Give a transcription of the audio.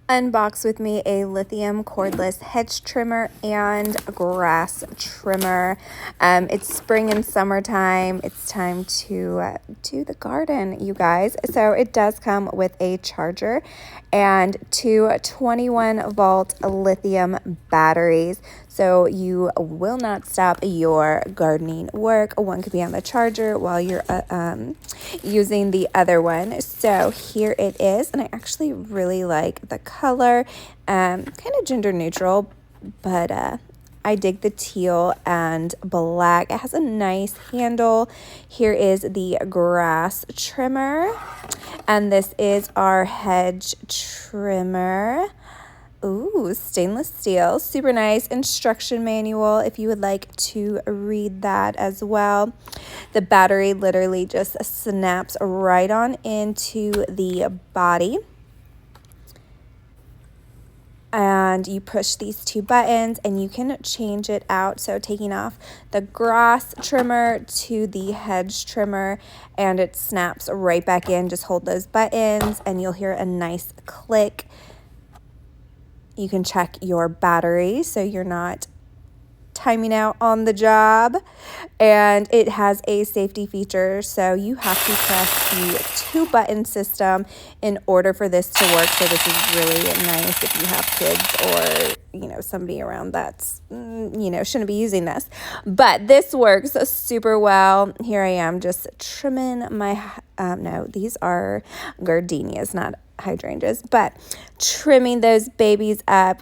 Unbox with me a lithium cordless hedge trimmer and grass trimmer. It's spring and summertime. It's time to do the garden, you guys. So it does come with a charger and two 21-volt lithium batteries. So you will not stop your gardening work. One could be on the charger while you're using the other one. So here it is, and I actually really like the color, kind of gender neutral, but I dig the teal and black. It has a nice handle. Here is the grass trimmer, and this is our hedge trimmer. Ooh, stainless steel, super nice instruction manual if you would like to read that as well. The battery literally just snaps right on into the body. And you push these two buttons and you can change it out. So taking off the grass trimmer to the hedge trimmer, and it snaps right back in. Just hold those buttons and you'll hear a nice click. You can check your battery so you're not timing out on the job, and it has a safety feature, so you have to press the two button system in order for this to work. So this is really nice if you have kids or somebody around that's shouldn't be using this, but this works super well. Here I am just trimming my no, these are gardenias, not hydrangeas, but trimming those babies up,